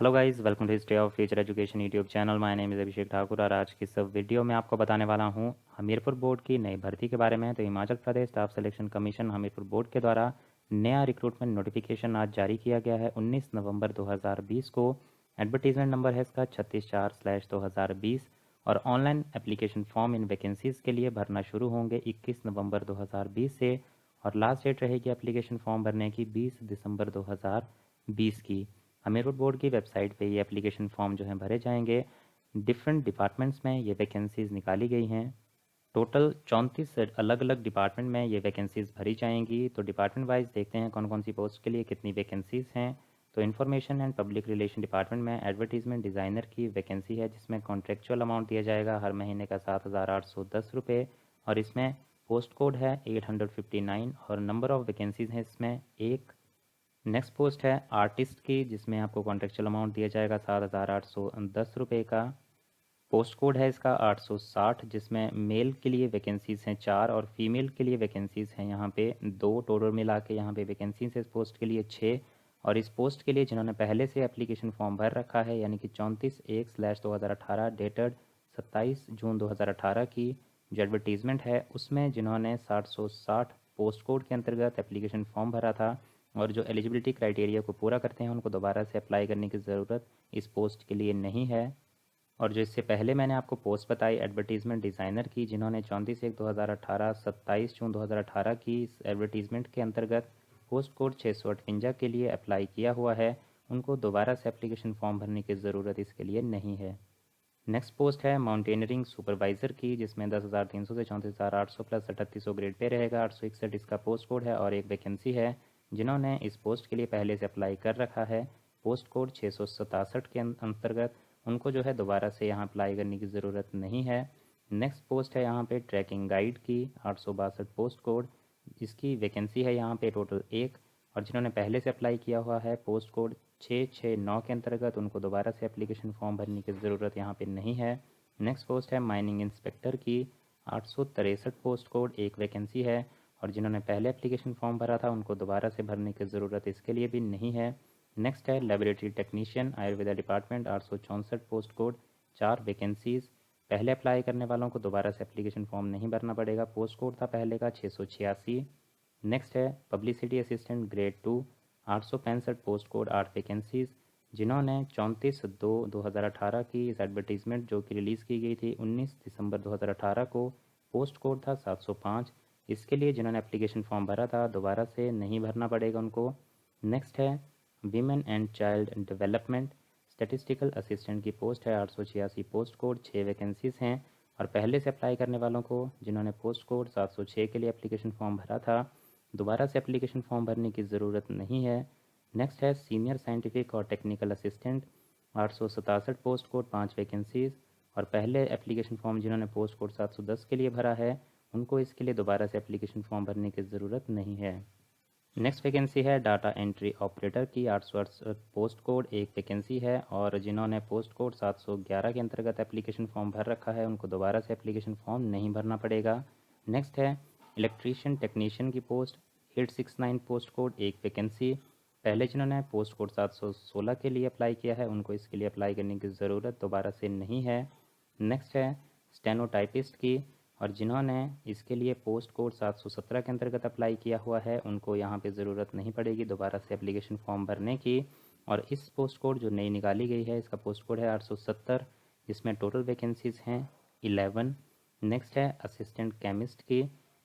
Hello guys, welcome to history of future education YouTube channel. My name is Abhishek Thakur और आज की इस video में आपको बताने वाला हूं हमीरपुर बोर्ड की नई भर्ती के बारे में। तो Himachal Pradesh staff selection commission Hamirpur board के द्वारा नया रिक्रूटमेंट नोटिफिकेशन आज जारी किया गया है 19 नवंबर 2020 को। एडवर्टीजमेंट नंबर है इसका 36/4/2020 और online application form in vacancies के लिए भरना शुरू होंगे 21 नवंबर 2020 से और लास्ट डेट रहेगी एप्लीकेशन फॉर्म भरने की 20 दिसंबर 2020 की। हमीरपुर बोर्ड की वेबसाइट पे ये एप्लीकेशन फॉर्म जो हैं भरे जाएंगे। डिफरेंट डिपार्टमेंट्स में ये वैकेंसीज़ निकाली गई हैं। टोटल 34 अलग अलग डिपार्टमेंट में ये वैकेंसीज़ भरी जाएंगी। तो डिपार्टमेंट वाइज देखते हैं कौन कौन सी पोस्ट के लिए कितनी वैकेंसीज़ हैं। तो information and public relation department में एडवर्टीजमेंट डिज़ाइनर की वैकेंसी है जिसमें कॉन्ट्रेक्चुअल अमाउंट दिया जाएगा हर महीने का 7,810 रुपये और इसमें पोस्ट कोड है 859 और नंबर ऑफ़ वैकेंसीज़ हैं इसमें एक। नेक्स्ट पोस्ट है आर्टिस्ट की जिसमें आपको कॉन्ट्रेक्चुअल अमाउंट दिया जाएगा 7,810 रुपये का। पोस्ट कोड है इसका 860 जिसमें मेल के लिए वैकेंसीज़ हैं 4 और फीमेल के लिए वैकेंसीज़ हैं यहाँ पे 2। टोटल मिला के यहाँ पे वैकेंसीज़ है इस पोस्ट के लिए 6। और इस पोस्ट के लिए जिन्होंने पहले से एप्लीकेशन फॉर्म भर रखा है यानी कि 34/1/2018 डेटेड 27 जून 2018 की जो एडवर्टीज़मेंट है उसमें जिन्होंने 760 पोस्ट कोड के अंतर्गत एप्लीकेशन फॉर्म भरा था और जो एलिजिबिलिटी क्राइटेरिया को पूरा करते हैं उनको दोबारा से अप्लाई करने की ज़रूरत इस पोस्ट के लिए नहीं है। और जो इससे पहले मैंने आपको पोस्ट बताई एडवर्टीज़मेंट डिज़ाइनर की जिन्होंने 34/1/2018 27 जून 2018 की इस एडवर्टीज़मेंट के अंतर्गत पोस्ट कोड 658 के लिए अप्लाई किया हुआ है उनको दोबारा से एप्लीकेशन फॉर्म भरने की ज़रूरत इसके लिए नहीं है। नेक्स्ट पोस्ट है माउंटेनियरिंग सुपरवाइज़र की जिसमें 10,300 से 34,800 प्लस 3800 ग्रेड पे रहेगा। 861 इसका पोस्ट कोड है और एक वैकेंसी है जिन्होंने इस पोस्ट के लिए पहले से अप्लाई कर रखा है पोस्ट कोड 667 के अंतर्गत उनको जो है दोबारा से यहाँ अप्लाई करने की ज़रूरत नहीं है। नेक्स्ट पोस्ट है यहाँ पे ट्रैकिंग गाइड की 862 पोस्ट कोड, इसकी वैकेंसी है यहाँ पे टोटल एक और जिन्होंने पहले से अप्लाई किया हुआ है पोस्ट कोड 669 के अंतर्गत उनको दोबारा से एप्लीकेशन फॉर्म भरने की ज़रूरत यहाँ पे नहीं है। नेक्स्ट पोस्ट है माइनिंग इंस्पेक्टर की 863 पोस्ट कोड, एक वैकेंसी है और जिन्होंने पहले एप्लीकेशन फॉर्म भरा था उनको दोबारा से भरने की ज़रूरत इसके लिए भी नहीं है। नेक्स्ट है laboratory technician Ayurveda department 864 post code, चार वैकेंसीज़। पहले अप्लाई करने वालों को दोबारा से एप्लीकेशन फॉर्म नहीं भरना पड़ेगा, पोस्ट कोड था पहले का 686। नेक्स्ट है publicity assistant grade 2 865 post code, आठ वैकेंसीज़। जिन्होंने 34/2/2018 की इस एडवर्टीज़मेंट जो कि रिलीज़ की गई थी 19 दिसंबर 2018 को, पोस्ट कोड था 705। इसके लिए जिन्होंने एप्लीकेशन फॉर्म भरा था दोबारा से नहीं भरना पड़ेगा उनको। नेक्स्ट है women and child development statistical assistant की पोस्ट है 886 पोस्ट कोड, छः वैकेंसीज़ हैं और पहले से अप्लाई करने वालों को जिन्होंने पोस्ट कोड 706 के लिए एप्लीकेशन फॉर्म भरा था दोबारा से एप्लीकेशन फॉर्म भरने की ज़रूरत नहीं है। नेक्स्ट है सीनियर साइंटिफिक और टेक्निकल असिस्टेंट 867 पोस्ट कोड, पाँच वैकेंसीज़ और पहले एप्लीकेशन फॉर्म जिन्होंने पोस्ट कोड 710 के लिए भरा है उनको इसके लिए दोबारा से एप्लीकेशन फॉर्म भरने की ज़रूरत नहीं है। नेक्स्ट वैकेंसी है डाटा एंट्री ऑपरेटर की 868 पोस्ट कोड, एक वैकेंसी है और जिन्होंने पोस्ट कोड 711 के अंतर्गत एप्लीकेशन फॉर्म भर रखा है उनको दोबारा से एप्लीकेशन फॉर्म नहीं भरना पड़ेगा। नेक्स्ट है इलेक्ट्रीशियन टेक्नीशियन की पोस्ट 869 पोस्ट कोड, एक वैकेंसी। पहले जिन्होंने पोस्ट कोड 716 के लिए अप्लाई किया है उनको इसके लिए अप्लाई करने की ज़रूरत दोबारा से नहीं है। नेक्स्ट है स्टेनोटाइपिस्ट की और जिन्होंने इसके लिए पोस्ट कोड 717 के अंतर्गत अप्लाई किया हुआ है उनको यहाँ पे ज़रूरत नहीं पड़ेगी दोबारा से एप्लीकेशन फॉर्म भरने की। और इस पोस्ट कोड जो नई निकाली गई है इसका पोस्ट कोड है 870 जिसमें टोटल वैकेंसीज़ हैं 11। नेक्स्ट है असिस्टेंट केमिस्ट की,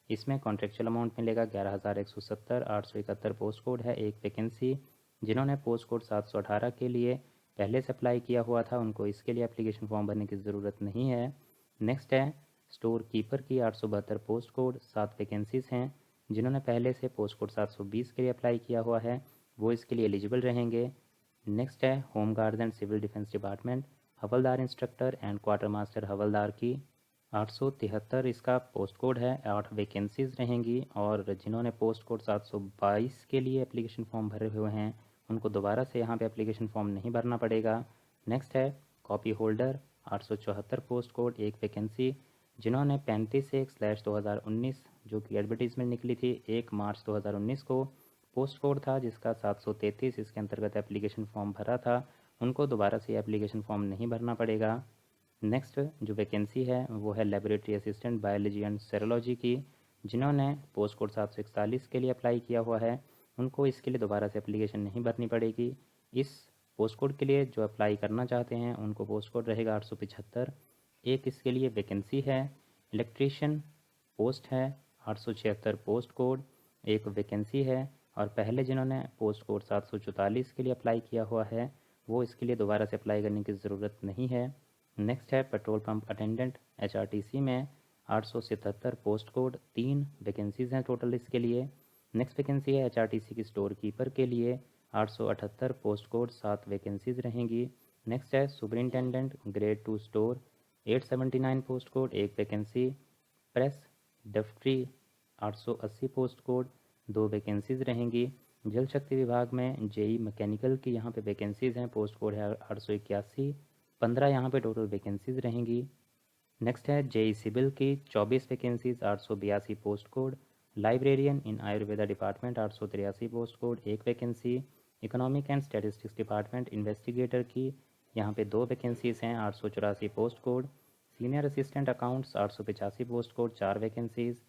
इसमें कॉन्ट्रेक्चुअल अमाउंट मिलेगा 11,170, 871 पोस्ट कोड है, एक वैकेंसी। जिन्होंने पोस्ट कोड 718 के लिए पहले से अप्लाई किया हुआ था उनको इसके लिए एप्लीकेशन फॉर्म भरने की ज़रूरत नहीं है। नेक्स्ट है स्टोर कीपर की 872 पोस्ट कोड, सात वैकेंसीज़ हैं। जिन्होंने पहले से पोस्ट कोड 720 के लिए अप्लाई किया हुआ है वो इसके लिए एलिजिबल रहेंगे। नेक्स्ट है home guard and civil defence department हवलदार इंस्ट्रक्टर एंड क्वार्टर मास्टर हवलदार की 873 इसका पोस्ट कोड है, आठ वैकेंसीज़ रहेंगी और जिन्होंने पोस्ट कोड 722 के लिए एप्लीकेशन फॉर्म भरे हुए हैं उनको दोबारा से यहाँ पे एप्लीकेशन फॉर्म नहीं भरना पड़ेगा। नेक्स्ट है कॉपी होल्डर 874 पोस्ट कोड, एक वैकेंसी। जिन्होंने 35/1/2019 जो कि एडवर्टीज़मेंट निकली थी 1 मार्च 2019 को, पोस्ट कोड था जिसका 733, इसके अंतर्गत एप्लीकेशन फॉर्म भरा था, उनको दोबारा से एप्लीकेशन फॉर्म नहीं भरना पड़ेगा। नेक्स्ट जो वैकेंसी है वो है laboratory assistant biology and serology की, जिन्होंने पोस्ट कोड 741 के लिए अप्लाई किया हुआ है, उनको इसके लिए दोबारा से एप्लीकेशन नहीं भरनी पड़ेगी। इस पोस्ट कोड के लिए जो अप्लाई करना चाहते हैं उनको पोस्ट कोड रहेगा 875। एक इसके लिए वैकेंसी है। इलेक्ट्रीशियन पोस्ट है 876 पोस्ट कोड, एक वैकेंसी है। और पहले जिन्होंने पोस्ट कोड 744 के लिए अप्लाई किया हुआ है वो इसके लिए दोबारा से अप्लाई करने की ज़रूरत नहीं है। नेक्स्ट है पेट्रोल पंप अटेंडेंट HRTC में 877 पोस्ट कोड, 3 वैकेंसीज़ हैं टोटल इसके लिए। नेक्स्ट वैकेंसी है HRTC की स्टोर कीपर के लिए 878 पोस्ट कोड, 7 वैकेंसीज़ रहेंगी। नेक्स्ट है superintendent grade 2 store 879 post code, 1 vacancy. Press डफ्ट्री 880 पोस्ट कोड, 2 वैकेंसीज़ रहेंगी। जल शक्ति विभाग में JE मैकेनिकल की यहाँ पे वैकेंसीज़ हैं, पोस्ट कोड है 881, 15 यहाँ पे टोटल वैकेंसीज़ रहेंगी। नेक्स्ट है JE सिविल की 24 vacancies, 882 post code. Librarian in Ayurveda department 883 post code, 1 vacancy. Economic and statistics department investigator की यहाँ पे 2 वैकेंसीज़ हैं, 884 post code. Senior assistant accounts 885 post code, 4 vacancies.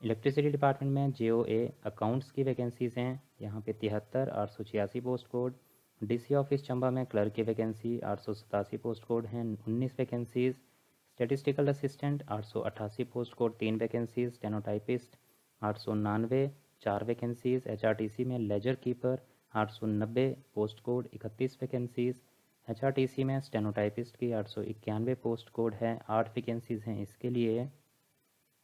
Electricity department में JOA अकाउंट्स की vacancies हैं, यहाँ पे 73, 886 post code. DC office Chamba में क्लर्क की वैकेंसी 887 पोस्ट कोड हैं, 19 vacancies. Statistical assistant 888 post code, 3 vacancies. Stenotypist 899, 4 vacancies. HRTC में ledger keeper 890 post code, 31 vacancies. HRTC में स्टेनोटाइपिस्ट की 891 पोस्ट कोड है, 8 वैकेंसीज़ हैं इसके लिए।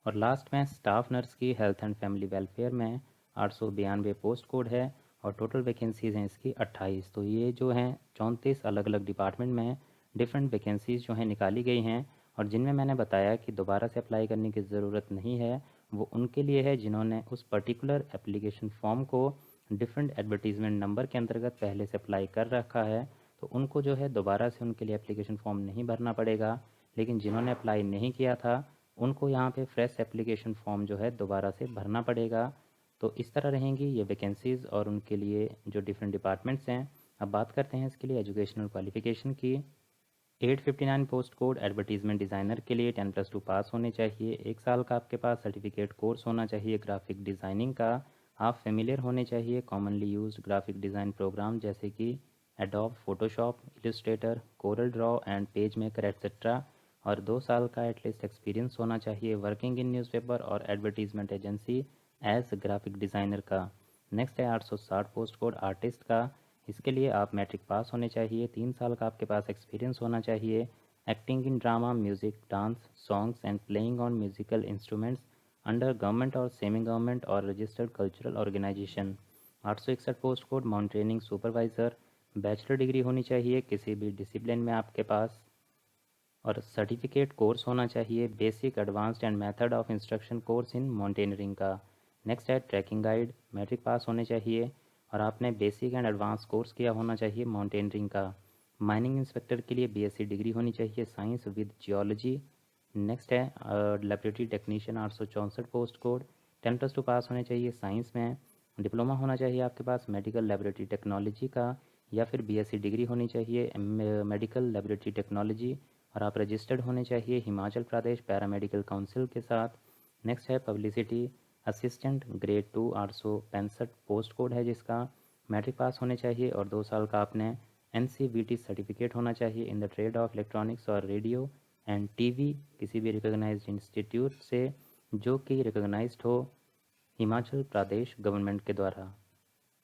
और लास्ट में स्टाफ नर्स की हेल्थ एंड फैमिली वेलफेयर में 892 पोस्ट कोड है और टोटल वैकेंसीज़ हैं इसकी 28। तो ये जो हैं 34 अलग अलग डिपार्टमेंट में डिफरेंट वैकेंसीज़ जो हैं निकाली गई हैं, और जिनमें मैंने बताया कि दोबारा से अप्लाई करने की ज़रूरत नहीं है, वो उनके लिए है जिन्होंने उस पर्टिकुलर एप्लीकेशन फॉर्म को डिफरेंट एडवर्टीज़मेंट नंबर के अंतर्गत पहले से अप्लाई कर रखा है, तो उनको जो है दोबारा से उनके लिए एप्लीकेशन फॉर्म नहीं भरना पड़ेगा। लेकिन जिन्होंने अप्लाई नहीं किया था उनको यहाँ पे फ्रेश एप्लीकेशन फॉर्म जो है दोबारा से भरना पड़ेगा। तो इस तरह रहेंगी ये वैकेंसीज़ और उनके लिए जो डिफरेंट डिपार्टमेंट्स हैं। अब बात करते हैं इसके लिए एजुकेशनल क्वालिफ़िकेशन की। 859 पोस्ट कोड एडवर्टीज़मेंट डिज़ाइनर के लिए 10+2 पास होने चाहिए। 1 साल का आपके पास सर्टिफिकेट कोर्स होना चाहिए ग्राफिक डिज़ाइनिंग का। आप फेमिलियर होने चाहिए commonly used graphic design program जैसे कि Adobe Photoshop, Illustrator, Corel Draw and Page Maker etcetera. और 2 साल का एटलीस्ट एक्सपीरियंस होना चाहिए वर्किंग इन न्यूज़पेपर और advertisement agency as graphic designer का। नेक्स्ट है 860 पोस्ट कोड आर्टिस्ट का। इसके लिए आप मैट्रिक पास होने चाहिए, 3 साल का आपके पास एक्सपीरियंस होना चाहिए acting in drama, music, dance, songs and playing on musical instruments under government और सेमी गवर्नमेंट और registered cultural organisation. 861 post code mountaineering supervisor. Bachelor degree होनी चाहिए किसी भी डिसिप्लिन में आपके पास, और सर्टिफिकेट कोर्स होना चाहिए basic, advanced and method of instruction course in mountaineering का। नेक्स्ट है ट्रैकिंग गाइड, मैट्रिक पास होने चाहिए और आपने बेसिक एंड एडवांस कोर्स किया होना चाहिए माउंटेनियरिंग का। माइनिंग इंस्पेक्टर के लिए BSc डिग्री होनी चाहिए साइंस विद जियोलॉजी। नेक्स्ट है laboratory technician 864 post code, 10+2 pass होने चाहिए साइंस में। डिप्लोमा होना चाहिए आपके पास मेडिकल लेबोरेटरी टेक्नोलॉजी का, या फिर BSc डिग्री होनी चाहिए मेडिकल लेबोरेटरी टेक्नोलॉजी, और आप रजिस्टर्ड होने चाहिए हिमाचल प्रदेश पैरामेडिकल काउंसिल के साथ। नेक्स्ट है publicity assistant grade 2 865 post code है जिसका मैट्रिक पास होने चाहिए और 2 साल का आपने NCVT सर्टिफिकेट होना चाहिए in the trade off electronics और रेडियो एंड TV किसी भी रिकॉग्नाइज्ड इंस्टीट्यूट से जो कि रिकॉग्नाइज्ड हो हिमाचल प्रदेश गवर्नमेंट के द्वारा।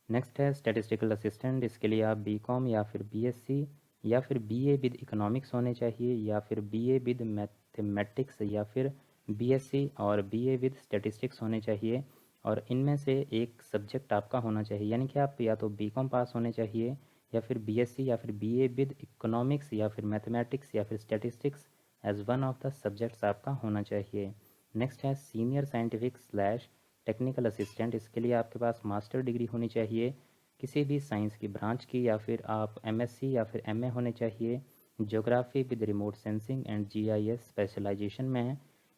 नेक्स्ट है स्टैटिस्टिकल असिस्टेंट, इसके लिए आप BCom या फिर BSc या फिर BA विद इकोनॉमिक्स होने चाहिए, या फिर BA विद मैथमेटिक्स, या फिर BSc और BA विद स्टैटिस्टिक्स होने चाहिए। और इनमें से एक सब्जेक्ट आपका होना चाहिए, यानी कि आप या तो BCom पास होने चाहिए या फिर BSc या फिर BA विद इकोनॉमिक्स या फिर मैथमेटिक्स या फिर statistics as one of the subjects आपका होना चाहिए। नेक्स्ट है senior scientific slash technical assistant, इसके लिए आपके पास मास्टर डिग्री होनी चाहिए किसी भी साइंस की ब्रांच की, या फिर आप MSc या फिर MA होने चाहिए geography with remote sensing and GIS specialisation में,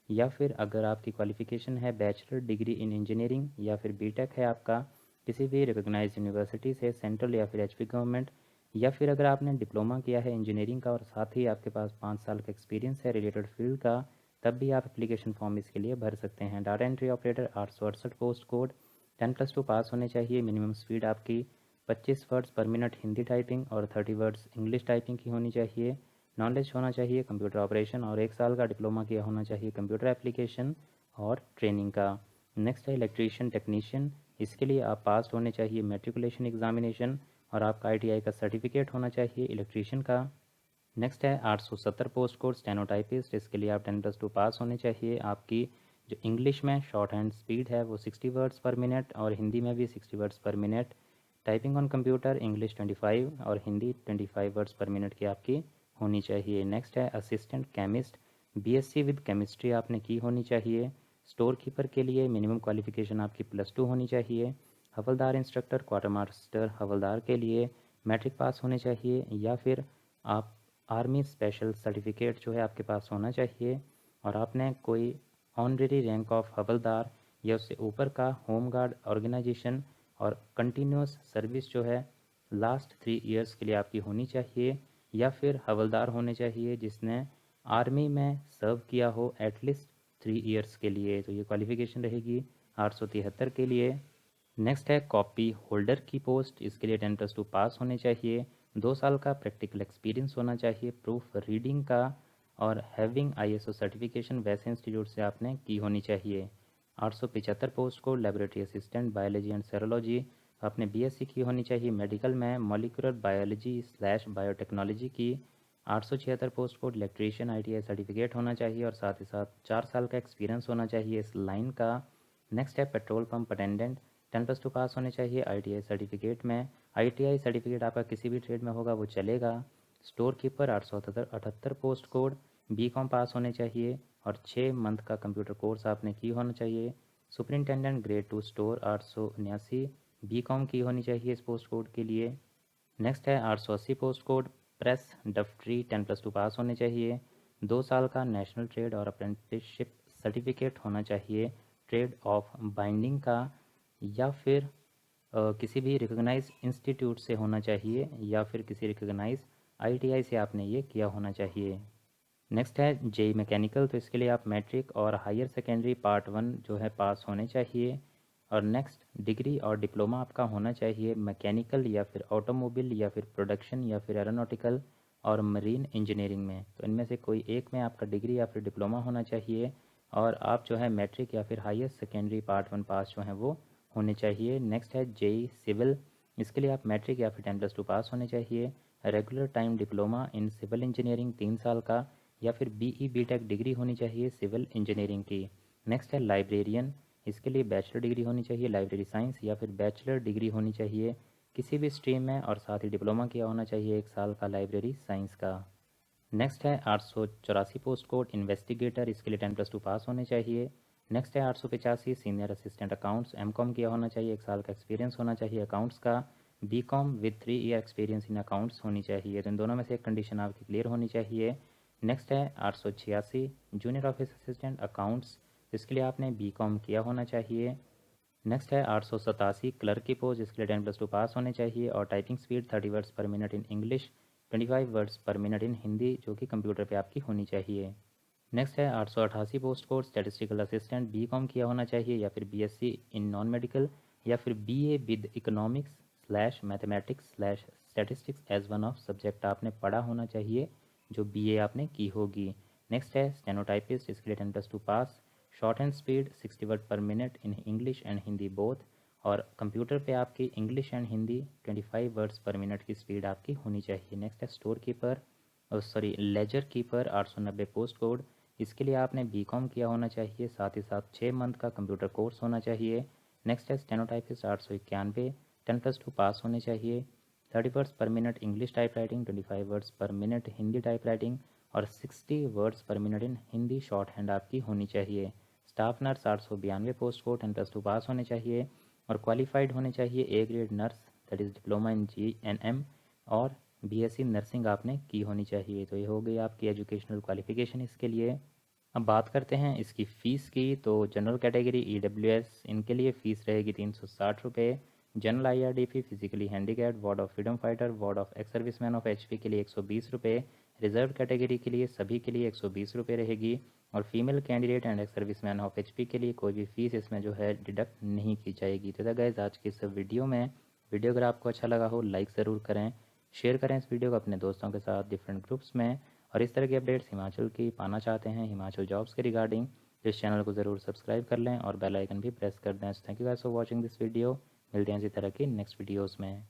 या फिर अगर आपकी क्वालिफ़िकेशन है बैचलर डिग्री इन इंजीनियरिंग या फिर BTech है आपका किसी भी रिकॉग्नाइज्ड यूनिवर्सिटी से, सेंट्रल या फिर एचपी गवर्नमेंट, या फिर अगर आपने डिप्लोमा किया है इंजीनियरिंग का और साथ ही आपके पास 5 साल का एक्सपीरियंस है रिलेटेड फील्ड का, तब भी आप एप्लीकेशन फॉर्म इसके लिए भर सकते हैं। Data entry operator 868 post code, 10+2 pass होने चाहिए। मिनिमम स्पीड आपकी 25 words per minute Hindi typing और 30 वर्ड्स इंग्लिश टाइपिंग की होनी चाहिए। नॉलेज होना चाहिए कंप्यूटर ऑपरेशन और 1 साल का डिप्लोमा किया होना चाहिए कंप्यूटर एप्लीकेशन और ट्रेनिंग का। नेक्स्ट है इलेक्ट्रीशियन टेक्नीशियन, इसके लिए आप पास होने चाहिए मेट्रिकुलेशन एग्जामिनेशन और आपका आईटीआई का सर्टिफिकेट होना चाहिए इलेक्ट्रीशियन का। नेक्स्ट है 870 पोस्ट कोड स्टेनोटाइपिस्ट, इसके लिए आप 10+2 पास होने चाहिए। आपकी जो इंग्लिश में शॉर्ट हैंड स्पीड है वो 60 वर्ड्स पर मिनट और हिंदी में भी 60 words per minute. Typing on computer English 25 और हिंदी 25 वर्ड्स पर मिनट की आपकी होनी चाहिए। नेक्स्ट है assistant chemist, BSc with chemistry आपने की होनी चाहिए। स्टोर कीपर के लिए मिनिमम क्वालिफिकेशन आपकी +2 होनी चाहिए। हवलदार इंस्ट्रक्टर क्वार्टर मास्टर हवलदार के लिए मैट्रिक पास होने चाहिए या फिर आप आर्मी स्पेशल सर्टिफिकेट जो है आपके पास होना चाहिए और आपने कोई ऑनरेरी रैंक ऑफ हवलदार या उससे ऊपर का होम गार्ड ऑर्गेनाइजेशन और कंटिन्यूस सर्विस जो है लास्ट 3 इयर्स के लिए आपकी होनी चाहिए, या फिर हवलदार होने चाहिए जिसने आर्मी में सर्व किया हो एटलीस्ट 3 इयर्स के लिए। तो ये क्वालिफिकेशन रहेगी 873 के लिए। नेक्स्ट है कॉपी होल्डर की पोस्ट, इसके लिए 10+2 पास होने चाहिए। 2 साल का प्रैक्टिकल एक्सपीरियंस होना चाहिए प्रूफ रीडिंग का और हैविंग आईएसओ सर्टिफिकेशन वैसे इंस्टीट्यूट से आपने की होनी चाहिए। 875 पोस्ट को laboratory assistant biology and serology, आपने बीएससी की होनी चाहिए मेडिकल में मॉलिक्यूलर बायोलॉजी / बायोटेक्नोलॉजी की। 876 post code electrician ITI certificate होना चाहिए और साथ ही साथ 4 साल का एक्सपीरियंस होना चाहिए इस लाइन का। नेक्स्ट है पेट्रोल पंप अटेंडेंट, 10+2 पास होने चाहिए आईटीआई सर्टिफिकेट में। आईटीआई सर्टिफिकेट आपका किसी भी ट्रेड में होगा वो चलेगा। Store keeper 878 post code, BCom pass होने चाहिए और 6 मंथ का कंप्यूटर कोर्स आपने की होना चाहिए। सुपरिंटेंडेंट ग्रेड 2 स्टोर 879, बीकॉम की होनी चाहिए इस पोस्ट कोड के लिए। नेक्स्ट है 880 पोस्ट कोड प्रेस डफ्ट्री, 10+2 पास होने चाहिए। 2 साल का नेशनल ट्रेड और अप्रेंटिसशिप सर्टिफिकेट होना चाहिए ट्रेड ऑफ बाइंडिंग का, या फिर किसी भी रिकॉग्नाइज इंस्टीट्यूट से होना चाहिए या फिर किसी रिकॉग्नाइज आईटीआई से आपने ये किया होना चाहिए। नेक्स्ट है जेई मैकेनिकल, तो इसके लिए आप मैट्रिक और हायर सेकेंडरी पार्ट 1 जो है पास होने चाहिए। और नेक्स्ट डिग्री और डिप्लोमा आपका होना चाहिए मैकेनिकल या फिर ऑटोमोबाइल या फिर प्रोडक्शन या फिर एरोनॉटिकल और मरीन इंजीनियरिंग में, तो इनमें से कोई एक में आपका डिग्री या फिर डिप्लोमा होना चाहिए और आप जो है मैट्रिक या फिर हायर सेकेंडरी पार्ट 1 पास जो हैं वो होने चाहिए। नेक्स्ट है जेई सिविल, इसके लिए आप मैट्रिक या फिर 10+2 पास होने चाहिए। Regular time diploma in civil engineering 3 साल का या फिर बीई बीटेक डिग्री होनी चाहिए सिविल इंजीनियरिंग की। नेक्स्ट है लाइब्रेरियन, इसके लिए बैचलर डिग्री होनी चाहिए लाइब्रेरी साइंस या फिर बैचलर डिग्री होनी चाहिए किसी भी स्ट्रीम में और साथ ही डिप्लोमा किया होना चाहिए 1 साल का लाइब्रेरी साइंस का। नेक्स्ट है 884 पोस्ट कोड इन्वेस्टिगेटर, इसके लिए 10+2 पास होने चाहिए। नेक्स्ट है 885 सीनियर असिस्टेंट अकाउंट्स, एमकॉम किया होना चाहिए 1 साल का एक्सपीरियंस होना चाहिए अकाउंट्स का। BCom with 3 year experience in accounts होनी चाहिए, तो इन दोनों में से एक कंडीशन आपकी क्लियर होनी चाहिए। नेक्स्ट है 886 जूनियर ऑफिस असिस्टेंट अकाउंट्स, इसके लिए आपने बीकॉम किया होना चाहिए। नेक्स्ट है 887 क्लर्क की पोस्ट, इसके लिए 10+2 पास होने चाहिए और typing speed 30 words per minute in English, 25 words per minute इन हिंदी जो कि कंप्यूटर पे आपकी होनी चाहिए। नेक्स्ट है 888 post code statistical assistant, BCom किया होना चाहिए या फिर बीएससी इन नॉन मेडिकल या फिर BA with economics / mathematics / statistics as one of subject आपने पढ़ा होना चाहिए जो बीए आपने की होगी। नेक्स्ट है स्टेनोटाइपिस्ट, इसके लिए 10+2 pass, shorthand speed 60 word per minute in English and Hindi both, और कंप्यूटर पे आपकी English and Hindi 25 words per minute की स्पीड आपकी होनी चाहिए। नेक्स्ट है store keeper ledger keeper 890 post code, इसके लिए आपने बीकॉम किया होना चाहिए साथ ही साथ 6 मंथ का कंप्यूटर कोर्स होना चाहिए। नेक्स्ट है स्टेनोटाइपिस्ट 891, 10+2 पास होने चाहिए। 30 words per minute English type writing, 25 words per minute Hindi type writing और 60 वर्ड्स पर मिनट इन हिंदी शॉर्ट हैंड आपकी होनी चाहिए। स्टाफ नर्स 892 पोस्ट को 10+2 पास होने चाहिए और क्वालिफाइड होने चाहिए A grade nurse that is diploma in GNM और बीएससी नर्सिंग आपने की होनी चाहिए। तो ये हो गई आपकी एजुकेशनल क्वालिफिकेशन इसके लिए। अब बात करते हैं इसकी फ़ीस की। तो जनरल कैटेगरी EWS इनके लिए फ़ीस रहेगी 360 रुपये। General IRDP, physically handicapped, ward of freedom fighter, ward of ex serviceman of HP के लिए 120 रुपये, रिजर्व कैटेगरी के लिए सभी के लिए 120 रुपये रहेगी। और female candidate and ex serviceman of HP के लिए कोई भी फीस इसमें जो है डिडक्ट नहीं की जाएगी। तो गाइस आज की इस वीडियो में, वीडियो अगर आपको अच्छा लगा हो लाइक ज़रूर करें, शेयर करें इस वीडियो को अपने दोस्तों के साथ डिफरेंट ग्रुप्स में। और इस तरह की अपडेट्स हिमाचल की पाना चाहते हैं, हिमाचल जॉब्स के रिगार्डिंग, तो इस चैनल को ज़रूर सब्सक्राइब कर लें और बेल आइकन भी प्रेस कर दें। Thank you guys for watching this video. मिलते हैं इसी तरह की नेक्स्ट वीडियोज़ में।